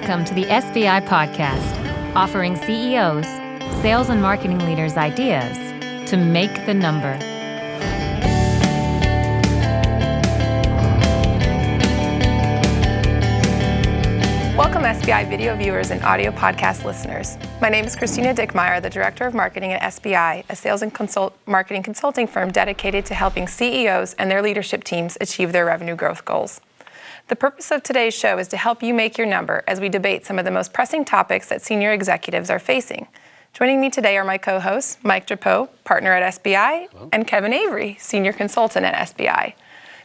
Welcome to the SBI Podcast, offering CEOs, sales and marketing leaders ideas to make the number. Welcome SBI video viewers and audio podcast listeners. My name is Christina Dickmeyer, the Director of Marketing at SBI, a sales and marketing consulting firm dedicated to helping CEOs and their leadership teams achieve their revenue growth goals. The purpose of today's show is to help you make your number as we debate some of the most pressing topics that senior executives are facing. Joining me today are my co-hosts, Mike Drapeau, partner at SBI, and Kevin Avery, senior consultant at SBI.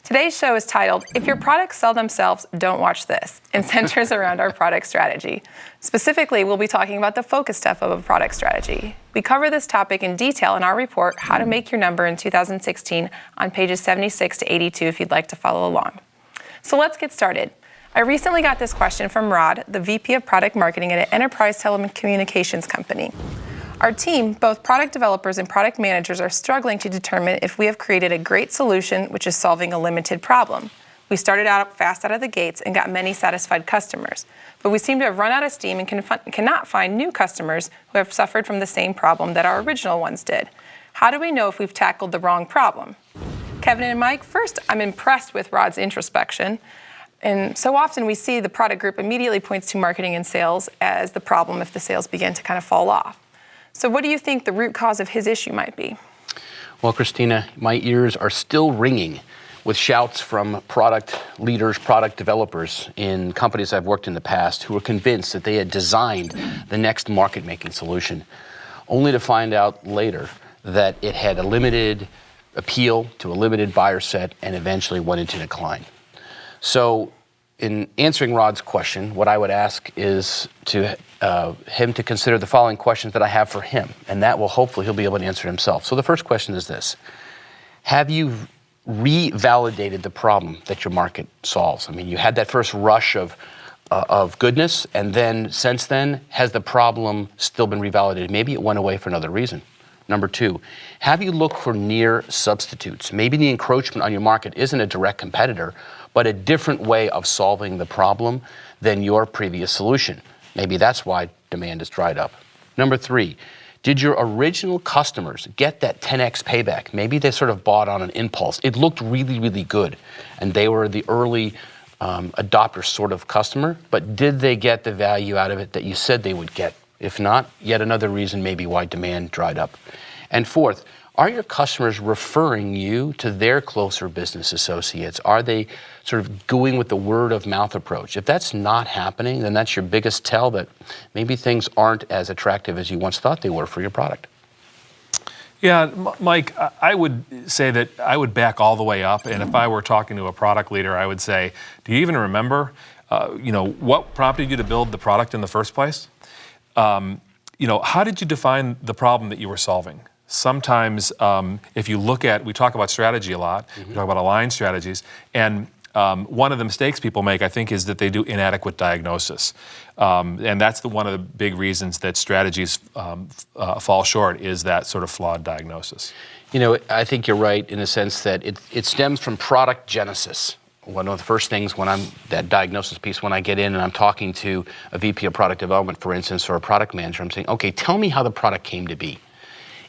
Today's show is titled, If Your Products Sell Themselves, Don't Watch This, and centers around our product strategy. Specifically, we'll be talking about the focus step of a product strategy. We cover this topic in detail in our report, How to Make Your Number in 2016, on pages 76 to 82 if you'd like to follow along. So let's get started. I recently got this question from Rod, the VP of Product Marketing at an enterprise telecommunications company. Our team, both product developers and product managers, are struggling to determine if we have created a great solution which is solving a limited problem. We started out fast out of the gates and got many satisfied customers, but we seem to have run out of steam and cannot find new customers who have suffered from the same problem that our original ones did. How do we know if we've tackled the wrong problem? Kevin and Mike, first, I'm impressed with Rod's introspection. And so often we see the product group immediately points to marketing and sales as the problem if the sales begin to kind of fall off. So what do you think the root cause of his issue might be? Well, Christina, my ears are still ringing with shouts from product leaders, product developers in companies I've worked in the past who were convinced that they had designed the next market-making solution, only to find out later that it had a limited appeal to a limited buyer set and eventually went into decline. So in answering Rod's question, what I would ask is to him to consider the following questions that I have for him, and that will hopefully he'll be able to answer himself. So the first question is this: have you revalidated the problem that your market solves? I mean, you had that first rush of goodness, and then since then, has the problem still been revalidated? Maybe it went away for another reason. Number two, have you looked for near substitutes? Maybe the encroachment on your market isn't a direct competitor, but a different way of solving the problem than your previous solution. Maybe that's why demand is dried up. Number three, did your original customers get that 10x payback? Maybe they sort of bought on an impulse. It looked really, really good, and they were the early adopter sort of customer, but did they get the value out of it that you said they would get? If not, yet another reason maybe why demand dried up. And fourth, are your customers referring you to their closer business associates? Are they sort of going with the word of mouth approach? If that's not happening, then that's your biggest tell that maybe things aren't as attractive as you once thought they were for your product. Yeah, Mike, I would say that I would back all the way up, and if I were talking to a product leader, I would say, do you even remember, what prompted you to build the product in the first place? How did you define the problem that you were solving? Sometimes, if you look at, we talk about strategy a lot, we talk about aligned strategies, and one of the mistakes people make, I think, is that they do inadequate diagnosis. And that's one of the big reasons that strategies fall short, is that sort of flawed diagnosis. I think you're right in the sense that it stems from product genesis. One of the first things when that diagnosis piece, when I get in and I'm talking to a VP of product development, for instance, or a product manager, I'm saying, okay, tell me how the product came to be.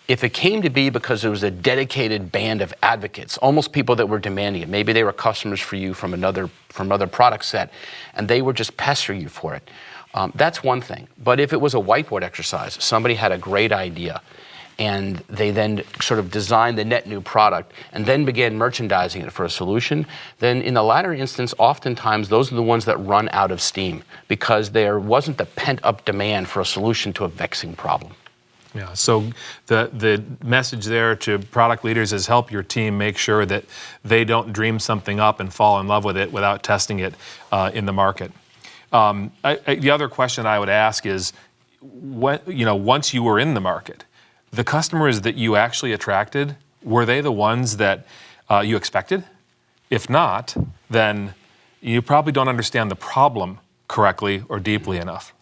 If it came to be because there was a dedicated band of advocates, almost people that were demanding it, maybe they were customers for you from another product set, and they were just pestering you for it, that's one thing. But if it was a whiteboard exercise, somebody had a great idea, and they then sort of designed the net new product and then began merchandising it for a solution, then in the latter instance, oftentimes those are the ones that run out of steam because there wasn't the pent-up demand for a solution to a vexing problem. Yeah, so the message there to product leaders is help your team make sure that they don't dream something up and fall in love with it without testing it in the market. The other question I would ask is, once you were in the market, the customers that you actually attracted, were they the ones that you expected? If not, then you probably don't understand the problem correctly or deeply enough.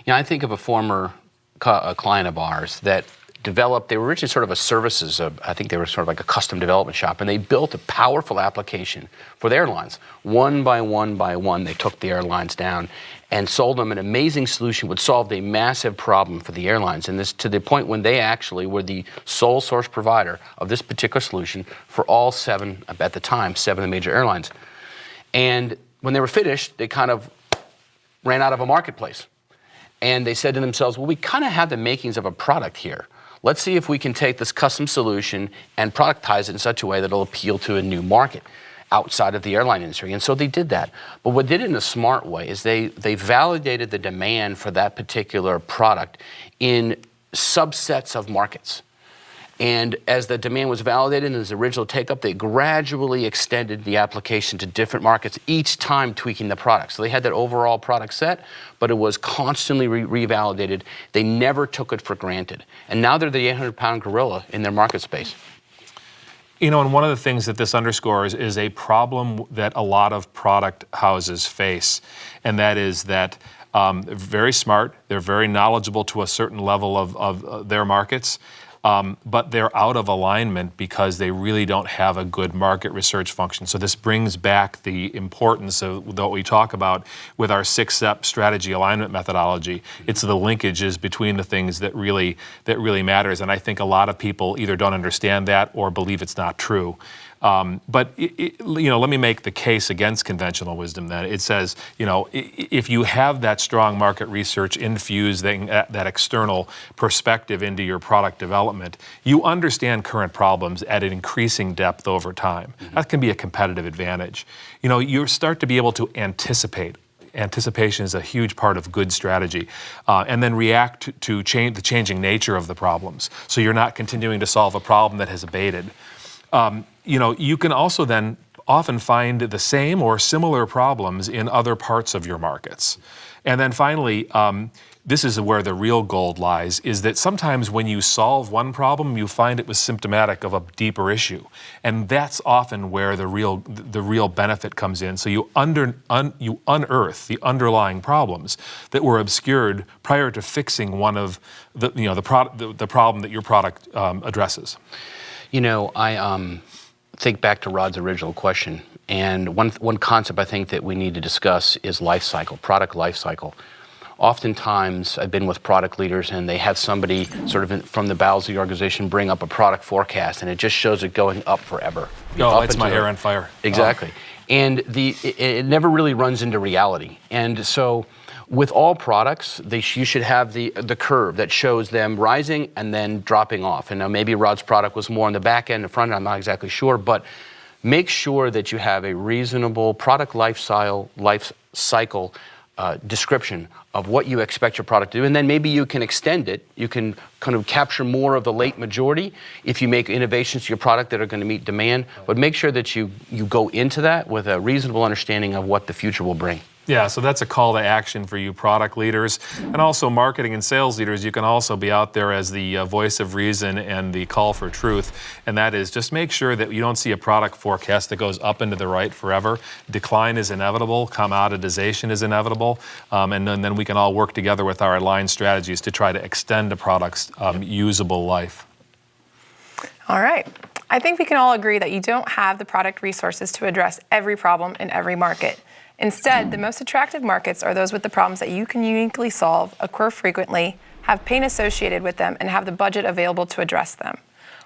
I think of a former client of ours that developed, they were originally sort of a services, I think they were sort of like a custom development shop, and they built a powerful application for the airlines. One by one, they took the airlines down and sold them an amazing solution which solved a massive problem for the airlines. And this to the point when they actually were the sole source provider of this particular solution for all seven of the major airlines. And when they were finished, they kind of ran out of a marketplace. And they said to themselves, well, we kind of have the makings of a product here. Let's see if we can take this custom solution and productize it in such a way that it'll appeal to a new market outside of the airline industry. And so they did that. But what they did in a smart way is they validated the demand for that particular product in subsets of markets. And as the demand was validated in its original take-up, they gradually extended the application to different markets, each time tweaking the product. So they had that overall product set, but it was constantly revalidated. They never took it for granted. And now they're the 800-pound gorilla in their market space. You know, and one of the things that this underscores is a problem that a lot of product houses face, and that is that they're very smart, they're very knowledgeable to a certain level of their markets, but they're out of alignment because they really don't have a good market research function. So this brings back the importance of what we talk about with our 6-step strategy alignment methodology. It's the linkages between the things that really matters. And I think a lot of people either don't understand that or believe it's not true. But let me make the case against conventional wisdom then. It says, if you have that strong market research infusing that external perspective into your product development, you understand current problems at an increasing depth over time. Mm-hmm. That can be a competitive advantage. You start to be able to anticipate. Anticipation is a huge part of good strategy, and then react to the changing nature of the problems. So you're not continuing to solve a problem that has abated. You can also then often find the same or similar problems in other parts of your markets. And then finally, this is where the real gold lies, is that sometimes when you solve one problem, you find it was symptomatic of a deeper issue. And that's often where the real benefit comes in. So you unearth the underlying problems that were obscured prior to fixing one of the problem that your product addresses. I think back to Rod's original question, and one concept I think that we need to discuss is life cycle, product life cycle. Oftentimes, I've been with product leaders, and they have somebody sort of from the bowels of the organization bring up a product forecast, and it just shows it going up forever. Lights my hair on fire. Exactly. And it never really runs into reality. And so with all products, you should have the curve that shows them rising and then dropping off. And now maybe Rod's product was more on the back end, the front end, I'm not exactly sure, but make sure that you have a reasonable product life cycle description of what you expect your product to do, and then maybe you can extend it. You can kind of capture more of the late majority if you make innovations to your product that are going to meet demand, but make sure that you go into that with a reasonable understanding of what the future will bring. Yeah, so that's a call to action for you product leaders and also marketing and sales leaders. You can also be out there as the voice of reason and the call for truth, and that is just make sure that you don't see a product forecast that goes up into the right forever. Decline is inevitable, commoditization is inevitable, and then we can all work together with our aligned strategies to try to extend a product's usable life. All right. I think we can all agree that you don't have the product resources to address every problem in every market. Instead, the most attractive markets are those with the problems that you can uniquely solve, occur frequently, have pain associated with them, and have the budget available to address them.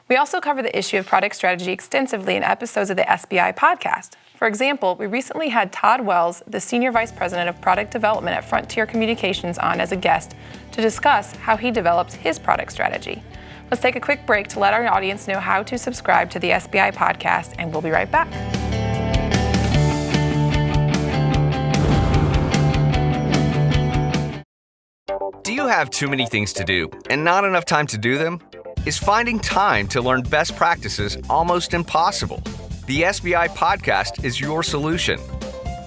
We also cover the issue of product strategy extensively in episodes of the SBI podcast. For example, we recently had Todd Wells, the Senior Vice President of Product Development at Frontier Communications, on as a guest to discuss how he develops his product strategy. Let's take a quick break to let our audience know how to subscribe to the SBI podcast, and we'll be right back. Do you have too many things to do and not enough time to do them? Is finding time to learn best practices almost impossible? The SBI podcast is your solution.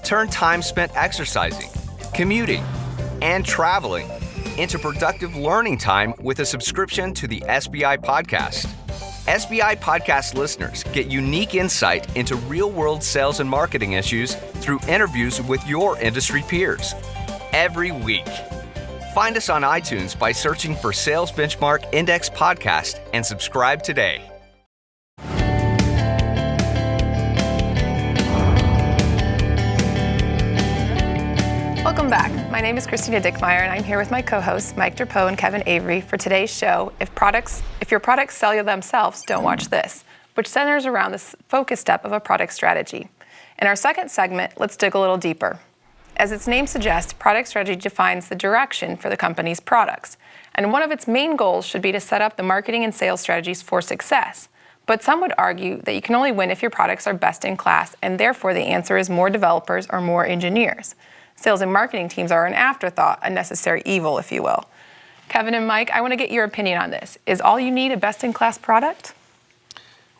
Turn time spent exercising, commuting, and traveling into productive learning time with a subscription to the SBI podcast. SBI podcast listeners get unique insight into real-world sales and marketing issues through interviews with your industry peers every week. Find us on iTunes by searching for Sales Benchmark Index Podcast and subscribe today. Welcome back. My name is Christina Dickmeyer, and I'm here with my co-hosts, Mike Derpeau and Kevin Avery, for today's show, If Your Products Sell Themselves, Don't Watch This, which centers around the focus step of a product strategy. In our second segment, let's dig a little deeper. As its name suggests, product strategy defines the direction for the company's products, and one of its main goals should be to set up the marketing and sales strategies for success. But some would argue that you can only win if your products are best in class, and therefore the answer is more developers or more engineers. Sales and marketing teams are an afterthought, a necessary evil, if you will. Kevin and Mike, I want to get your opinion on this. Is all you need a best-in-class product?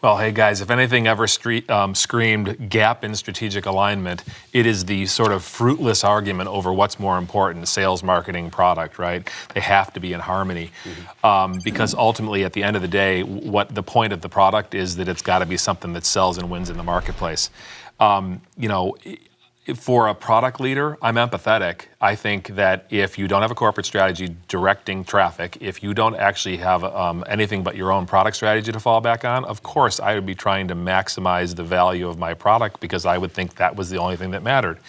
Well, hey guys, if anything ever screamed gap in strategic alignment, it is the sort of fruitless argument over what's more important, sales, marketing, product, right? They have to be in harmony. Because ultimately, at the end of the day, what the point of the product is that it's got to be something that sells and wins in the marketplace. For a product leader, I'm empathetic. I think that if you don't have a corporate strategy directing traffic, if you don't actually have anything but your own product strategy to fall back on, of course I would be trying to maximize the value of my product because I would think that was the only thing that mattered.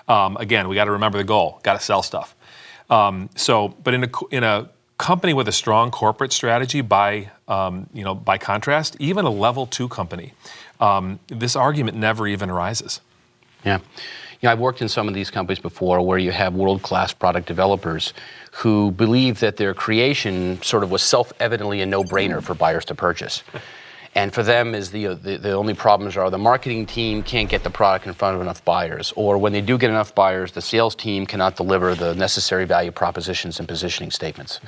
Again, we got to remember the goal. Got to sell stuff. But in a company with a strong corporate strategy, by contrast, even a level 2 company, this argument never even arises. Yeah. I've worked in some of these companies before where you have world-class product developers who believe that their creation sort of was self-evidently a no-brainer for buyers to purchase. And for them, is the only problems are the marketing team can't get the product in front of enough buyers, or when they do get enough buyers, the sales team cannot deliver the necessary value propositions and positioning statements.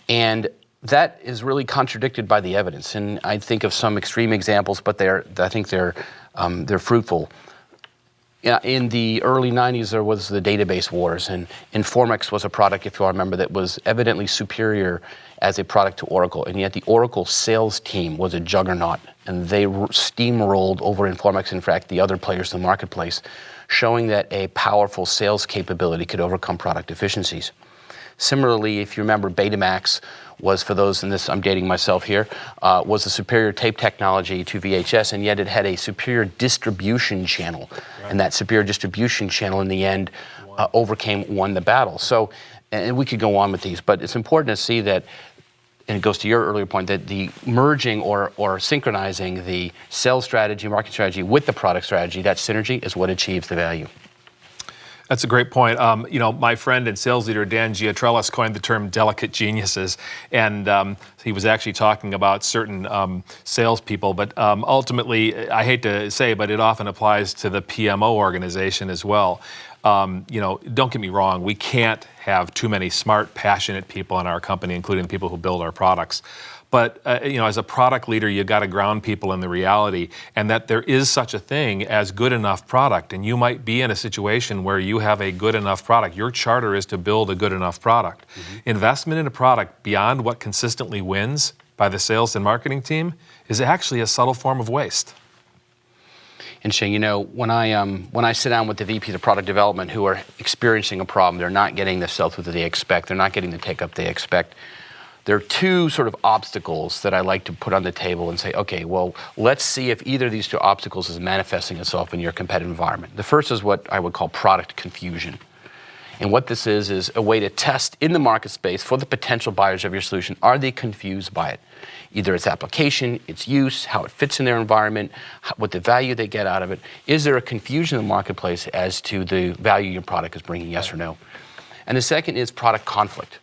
And that is really contradicted by the evidence. And I think of some extreme examples, but I think they're fruitful. In the early 90s, there was the database wars, and Informix was a product, if you all remember, that was evidently superior as a product to Oracle, and yet the Oracle sales team was a juggernaut, and they steamrolled over Informix, in fact, the other players in the marketplace, showing that a powerful sales capability could overcome product deficiencies. Similarly, if you remember, Betamax was, for those, and this I'm dating myself here, was a superior tape technology to VHS, and yet it had a superior distribution channel. Right. And that superior distribution channel in the end won the battle. So, and we could go on with these, but it's important to see that, and it goes to your earlier point, that the merging or synchronizing the sales strategy, marketing strategy with the product strategy, that synergy is what achieves the value. That's a great point. My friend and sales leader, Dan Giatrellis, coined the term delicate geniuses. And he was actually talking about certain salespeople. But ultimately, I hate to say, but it often applies to the PMO organization as well. Don't get me wrong. We can't have too many smart, passionate people in our company, including the people who build our products. But, as a product leader, you got to ground people in the reality and that there is such a thing as good enough product. And you might be in a situation where you have a good enough product. Your charter is to build a good enough product. Mm-hmm. Investment in a product beyond what consistently wins by the sales and marketing team is actually a subtle form of waste. And Shane, when I sit down with the VPs of product development who are experiencing a problem, they're not getting the sell-through that they expect, they're not getting the take-up they expect. There are two sort of obstacles that I like to put on the table and say, okay, well, let's see if either of these two obstacles is manifesting itself in your competitive environment. The first is what I would call product confusion. And what this is a way to test in the market space for the potential buyers of your solution. Are they confused by it? Either its application, its use, how it fits in their environment, what the value they get out of it. Is there a confusion in the marketplace as to the value your product is bringing, yes or no? And the second is product conflict.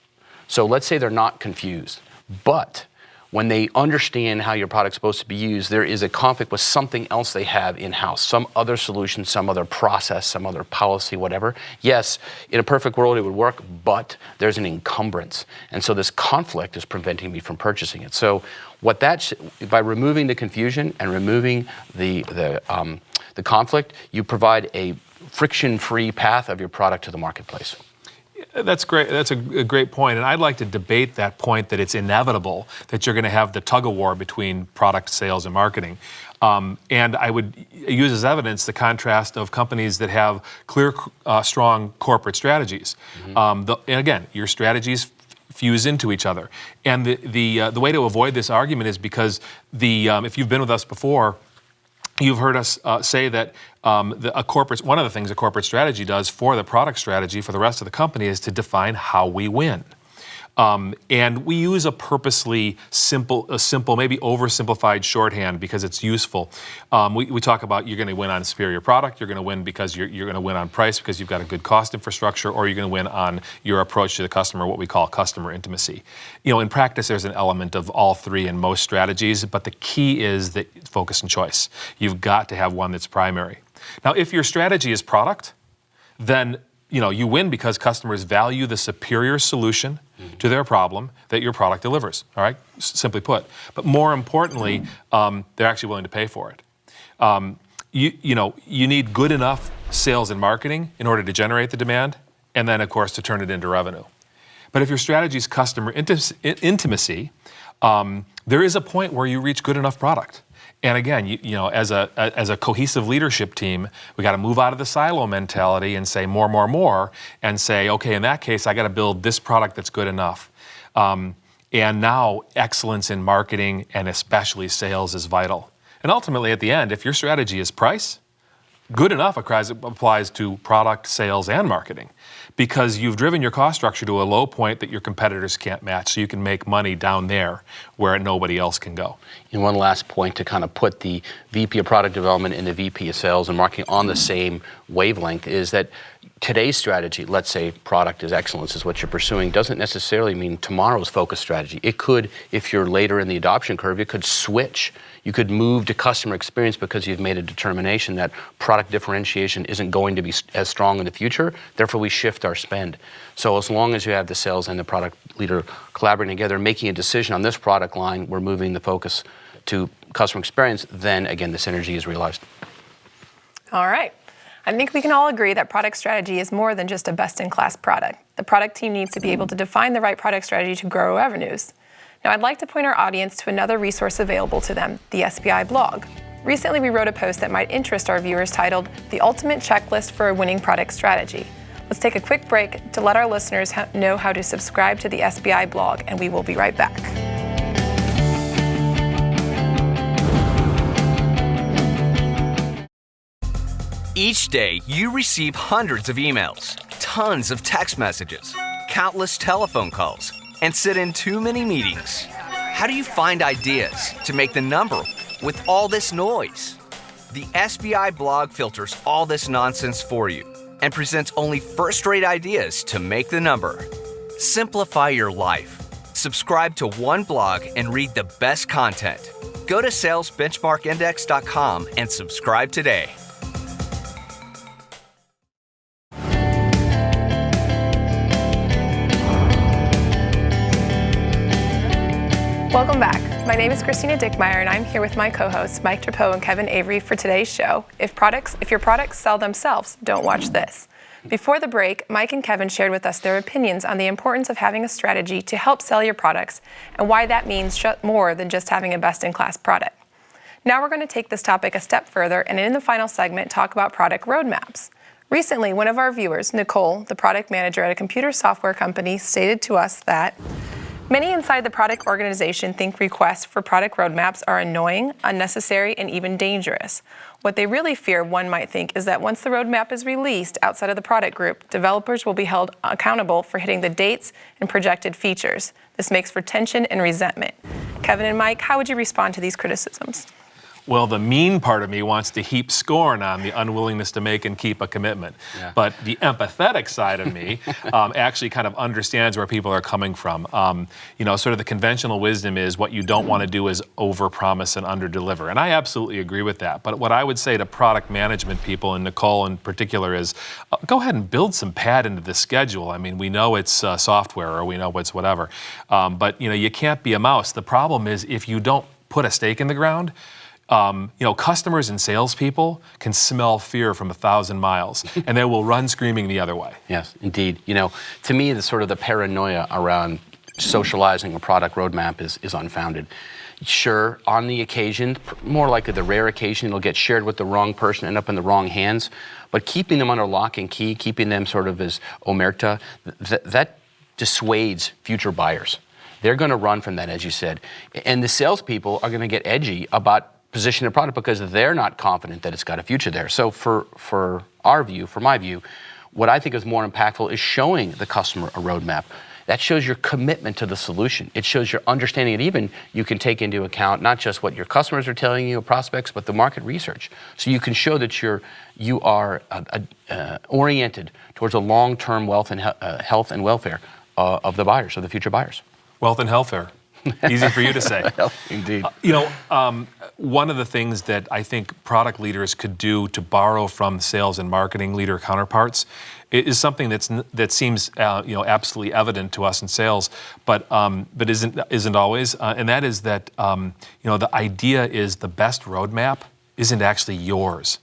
So let's say they're not confused, but when they understand how your product's supposed to be used, there is a conflict with something else they have in-house, some other solution, some other process, some other policy, whatever. Yes, in a perfect world it would work, but there's an encumbrance. And so this conflict is preventing me from purchasing it. So by removing the confusion and removing the conflict, you provide a friction-free path of your product to the marketplace. That's great. That's a great point. And I'd like to debate that point that it's inevitable that you're going to have the tug of war between product, sales, and marketing. And I would use as evidence the contrast of companies that have clear, strong corporate strategies. And again, your strategies fuse into each other. And the way to avoid this argument is because if you've been with us before, you've heard us say that one of the things a corporate strategy does for the product strategy for the rest of the company is to define how we win. And we use a purposely simple, maybe oversimplified shorthand because it's useful. We talk about you're going to win on superior product, you're going to win because you're going to win on price because you've got a good cost infrastructure, or you're going to win on your approach to the customer, what we call customer intimacy. In practice, there's an element of all three in most strategies, but the key is that focus and choice. You've got to have one that's primary. Now, if your strategy is product, then you win because customers value the superior solution to their problem that your product delivers, all right? Simply put. But more importantly, they're actually willing to pay for it. You need good enough sales and marketing in order to generate the demand, and then, of course, to turn it into revenue. But if your strategy is customer intimacy, there is a point where you reach good enough product. And again, as a cohesive leadership team, we got to move out of the silo mentality and say more, and say, okay, in that case, I got to build this product that's good enough. And now excellence in marketing and especially sales is vital. And ultimately, at the end, if your strategy is price, good enough applies to product, sales, and marketing, because you've driven your cost structure to a low point that your competitors can't match, so you can make money down there where nobody else can go. And one last point to kind of put the VP of Product Development and the VP of Sales and Marketing on the same wavelength is that today's strategy, let's say product is excellence is what you're pursuing, doesn't necessarily mean tomorrow's focus strategy. It could, if you're later in the adoption curve, it could switch. You could move to customer experience because you've made a determination that product differentiation isn't going to be as strong in the future. Therefore, we shift our spend. So as long as you have the sales and the product leader collaborating together, making a decision on this product line, we're moving the focus to customer experience, then again, the synergy is realized. All right. I think we can all agree that product strategy is more than just a best-in-class product. The product team needs to be able to define the right product strategy to grow revenues. Now, I'd like to point our audience to another resource available to them, the SBI blog. Recently, we wrote a post that might interest our viewers titled, "The Ultimate Checklist for a Winning Product Strategy." Let's take a quick break to let our listeners know how to subscribe to the SBI blog, and we will be right back. Each day, you receive hundreds of emails, tons of text messages, countless telephone calls, and sit in too many meetings. How do you find ideas to make the number with all this noise? The SBI blog filters all this nonsense for you and presents only first-rate ideas to make the number. Simplify your life. Subscribe to one blog and read the best content. Go to salesbenchmarkindex.com and subscribe today. Welcome back. My name is Christina Dickmeyer, and I'm here with my co-hosts, Mike Trapeau and Kevin Avery, for today's show. If your products sell themselves, don't watch this. Before the break, Mike and Kevin shared with us their opinions on the importance of having a strategy to help sell your products and why that means more than just having a best-in-class product. Now we're going to take this topic a step further and in the final segment talk about product roadmaps. Recently, one of our viewers, Nicole, the product manager at a computer software company, stated to us that many inside the product organization think requests for product roadmaps are annoying, unnecessary, and even dangerous. What they really fear, one might think, is that once the roadmap is released outside of the product group, developers will be held accountable for hitting the dates and projected features. This makes for tension and resentment. Kevin and Mike, how would you respond to these criticisms? Well, the mean part of me wants to heap scorn on the unwillingness to make and keep a commitment. Yeah. But the empathetic side of me actually kind of understands where people are coming from. Sort of the conventional wisdom is what you don't want to do is overpromise and underdeliver. And I absolutely agree with that. But what I would say to product management people, and Nicole in particular, is go ahead and build some pad into the schedule. I mean, we know it's software or we know it's whatever. But you can't be a mouse. The problem is if you don't put a stake in the ground, Customers and salespeople can smell fear from 1,000 miles, and they will run screaming the other way. Yes, indeed. To me, the paranoia around socializing a product roadmap is unfounded. Sure, on the occasion, more likely the rare occasion, it'll get shared with the wrong person, end up in the wrong hands. But keeping them under lock and key, keeping them sort of as omerta, that dissuades future buyers. They're going to run from that, as you said. And the salespeople are going to get edgy about positioning their product because they're not confident that it's got a future there. So for my view, what I think is more impactful is showing the customer a roadmap. That shows your commitment to the solution. It shows your understanding, and even you can take into account not just what your customers are telling you, prospects, but the market research. So you can show that you are oriented towards a long-term wealth and health and welfare of the buyers, of the future buyers. Wealth and welfare. Easy for you to say. Indeed. One of the things that I think product leaders could do to borrow from sales and marketing leader counterparts is something that seems absolutely evident to us in sales, but isn't always, and that is that the idea is the best roadmap isn't actually yours,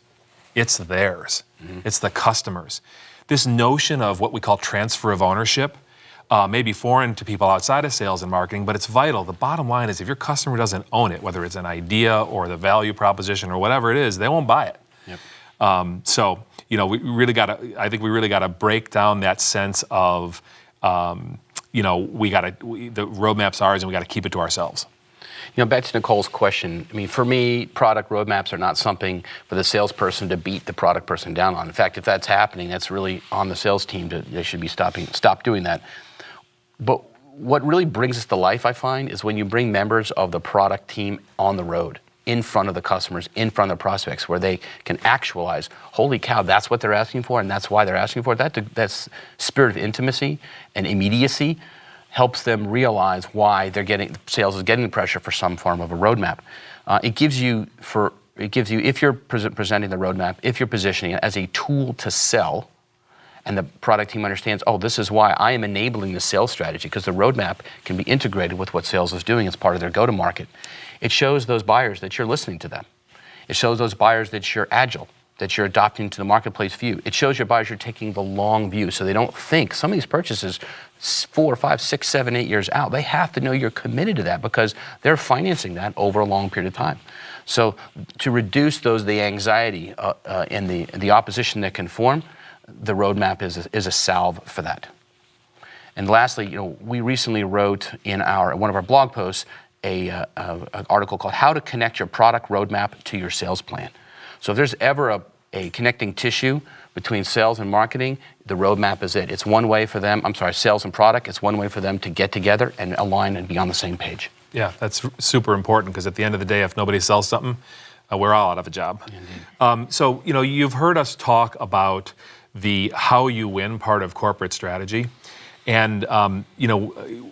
it's theirs. Mm-hmm. It's the customers. This notion of what we call transfer of ownership may be foreign to people outside of sales and marketing, but it's vital. The bottom line is if your customer doesn't own it, whether it's an idea or the value proposition or whatever it is, they won't buy it. Yep. We really got to break down that sense of, the roadmap's ours and we got to keep it to ourselves. Back to Nicole's question, for me, product roadmaps are not something for the salesperson to beat the product person down on. In fact, if that's happening, that's really on the sales team. They should be stop doing that. But what really brings us to life, I find, is when you bring members of the product team on the road, in front of the customers, in front of the prospects, where they can actualize, holy cow, that's what they're asking for, and that's why they're asking for it. That spirit of intimacy and immediacy helps them realize why sales is getting the pressure for some form of a roadmap. It gives you, if you're presenting the roadmap, if you're positioning it as a tool to sell, and the product team understands, this is why I am enabling the sales strategy, because the roadmap can be integrated with what sales is doing as part of their go-to-market. It shows those buyers that you're listening to them. It shows those buyers that you're agile, that you're adopting to the marketplace view. It shows your buyers you're taking the long view, so they don't think some of these purchases 4, 5, 6, 7, 8 years out. They have to know you're committed to that because they're financing that over a long period of time. So to reduce the anxiety and the opposition that can form, the roadmap is a salve for that. And lastly, we recently wrote in one of our blog posts an article called "How to Connect Your Product Roadmap to Your Sales Plan." So if there's ever a connecting tissue between sales and marketing, the roadmap is it. It's one way for them. Sales and product. It's one way for them to get together and align and be on the same page. Yeah, that's super important because at the end of the day, if nobody sells something, we're all out of a job. So you've heard us talk about the how you win part of corporate strategy, and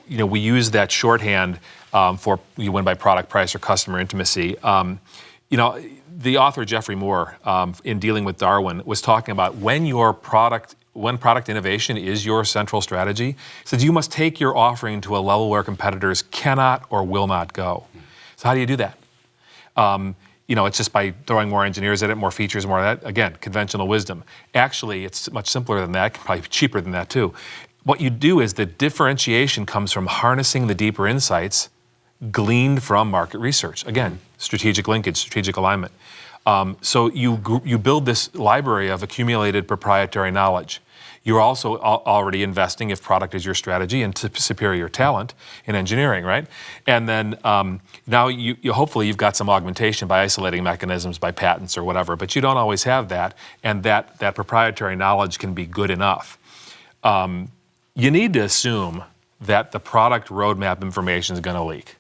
we use that shorthand for you win by product, price, or customer intimacy. The author Jeffrey Moore, in Dealing with Darwin, was talking about when product innovation is your central strategy, he says you must take your offering to a level where competitors cannot or will not go. So how do you do that? It's just by throwing more engineers at it, more features, more of that. Again, conventional wisdom. Actually, it's much simpler than that, probably cheaper than that too. What you do is the differentiation comes from harnessing the deeper insights gleaned from market research. Again, strategic linkage, strategic alignment. So you build this library of accumulated proprietary knowledge. You're also already investing, if product is your strategy, into superior talent in engineering, right? And then now you hopefully you've got some augmentation by isolating mechanisms, by patents or whatever, but you don't always have that, and that proprietary knowledge can be good enough. You need to assume that the product roadmap information is going to leak.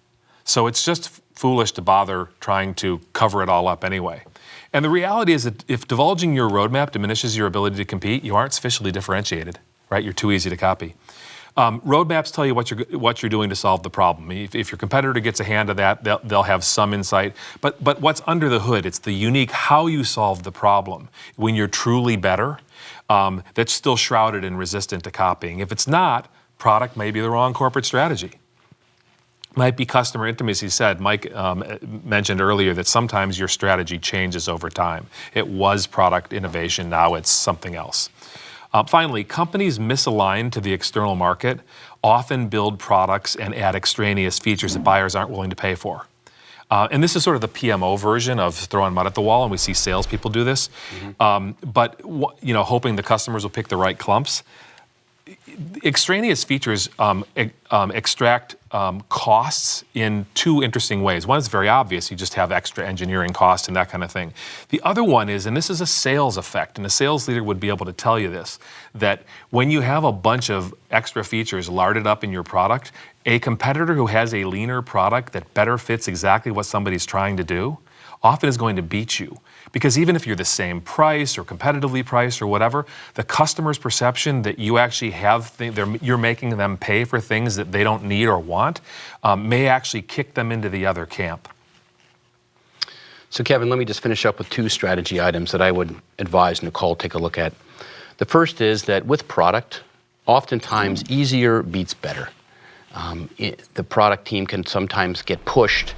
So it's just foolish to bother trying to cover it all up anyway. And the reality is that if divulging your roadmap diminishes your ability to compete, you aren't sufficiently differentiated, right? You're too easy to copy. Roadmaps tell you what you're doing to solve the problem. If your competitor gets a hand of that, they'll have some insight. But what's under the hood? It's the unique how you solve the problem when you're truly better. That's still shrouded and resistant to copying. If it's not, product may be the wrong corporate strategy. might be customer intimacy. Mike mentioned earlier that sometimes your strategy changes over time. It was product innovation, now it's something else. Finally, companies misaligned to the external market often build products and add extraneous features that buyers aren't willing to pay for. And this is sort of the PMO version of throwing mud at the wall, and we see salespeople do this. But hoping the customers will pick the right clumps. Extraneous features extract costs in two interesting ways. One is very obvious, you just have extra engineering costs and that kind of thing. The other one is, and this is a sales effect, and a sales leader would be able to tell you this, that when you have a bunch of extra features larded up in your product, a competitor who has a leaner product that better fits exactly what somebody's trying to do often is going to beat you. Because even if you're the same price or competitively priced or whatever, the customer's perception that you actually have, you're making them pay for things that they don't need or want, may actually kick them into the other camp. So Kevin, let me just finish up with two strategy items that I would advise Nicole take a look at. The first is that with product, oftentimes easier beats better. The product team can sometimes get pushed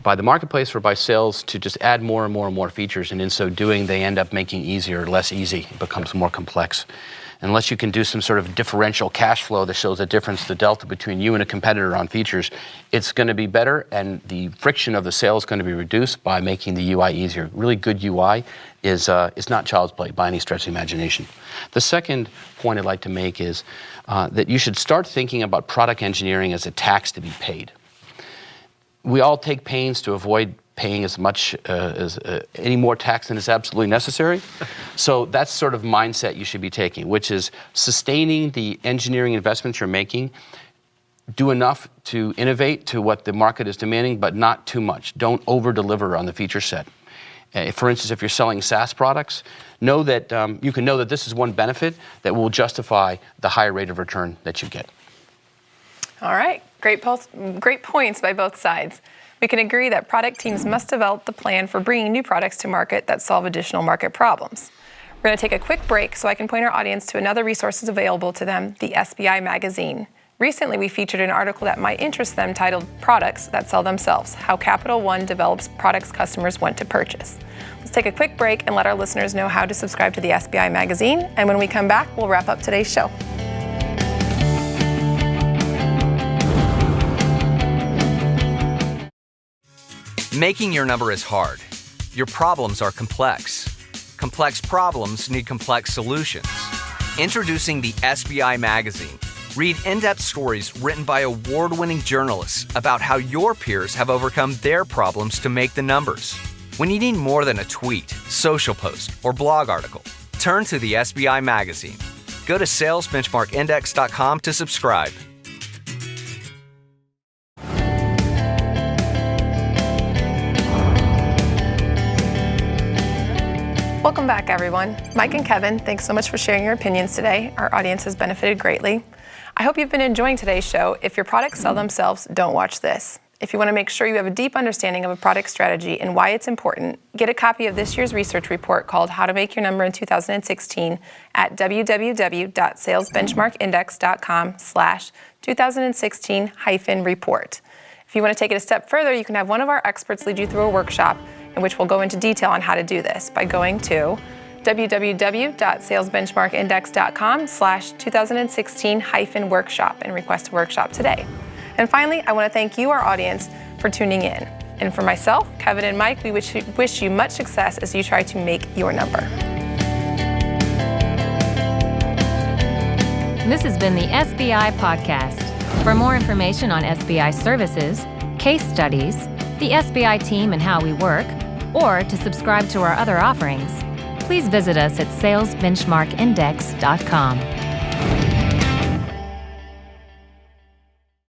by the marketplace or by sales to just add more and more and more features, and in so doing, they end up making easier less easy. It becomes more complex. Unless you can do some sort of differential cash flow that shows the difference, the delta between you and a competitor on features, it's going to be better, and the friction of the sale is going to be reduced by making the UI easier. Really good UI is not child's play by any stretch of the imagination. The second point I'd like to make is that you should start thinking about product engineering as a tax to be paid. We all take pains to avoid paying as much any more tax than is absolutely necessary. So that's sort of mindset you should be taking, which is sustaining the engineering investments you're making. Do enough to innovate to what the market is demanding, but not too much. Don't over-deliver on the feature set. For instance, if you're selling SaaS products, know that you can know that this is one benefit that will justify the higher rate of return that you get. All right, great points by both sides. We can agree that product teams must develop the plan for bringing new products to market that solve additional market problems. We're going to take a quick break so I can point our audience to another resources available to them, the SBI magazine. Recently, we featured an article that might interest them titled Products That Sell Themselves, How Capital One Develops Products Customers Want to Purchase. Let's take a quick break and let our listeners know how to subscribe to the SBI magazine. And when we come back, we'll wrap up today's show. Making your number is hard. Your problems are complex. Complex problems need complex solutions. Introducing the SBI magazine. Read in-depth stories written by award-winning journalists about how your peers have overcome their problems to make the numbers. When you need more than a tweet, social post, or blog article, turn to the SBI magazine. Go to salesbenchmarkindex.com to subscribe. Welcome back, everyone. Mike and Kevin, thanks so much for sharing your opinions today. Our audience has benefited greatly. I hope you've been enjoying today's show. If your products sell themselves, don't watch this. If you want to make sure you have a deep understanding of a product strategy and why it's important, get a copy of this year's research report called How to Make Your Number in 2016 at www.salesbenchmarkindex.com/2016-report. If you want to take it a step further, you can have one of our experts lead you through a workshop in which we'll go into detail on how to do this by going to www.salesbenchmarkindex.com/2016-workshop and request a workshop today. And finally, I want to thank you, our audience, for tuning in. And for myself, Kevin, and Mike, we wish you much success as you try to make your number. This has been the SBI Podcast. For more information on SBI services, case studies, the SBI team and how we work, or to subscribe to our other offerings, please visit us at salesbenchmarkindex.com.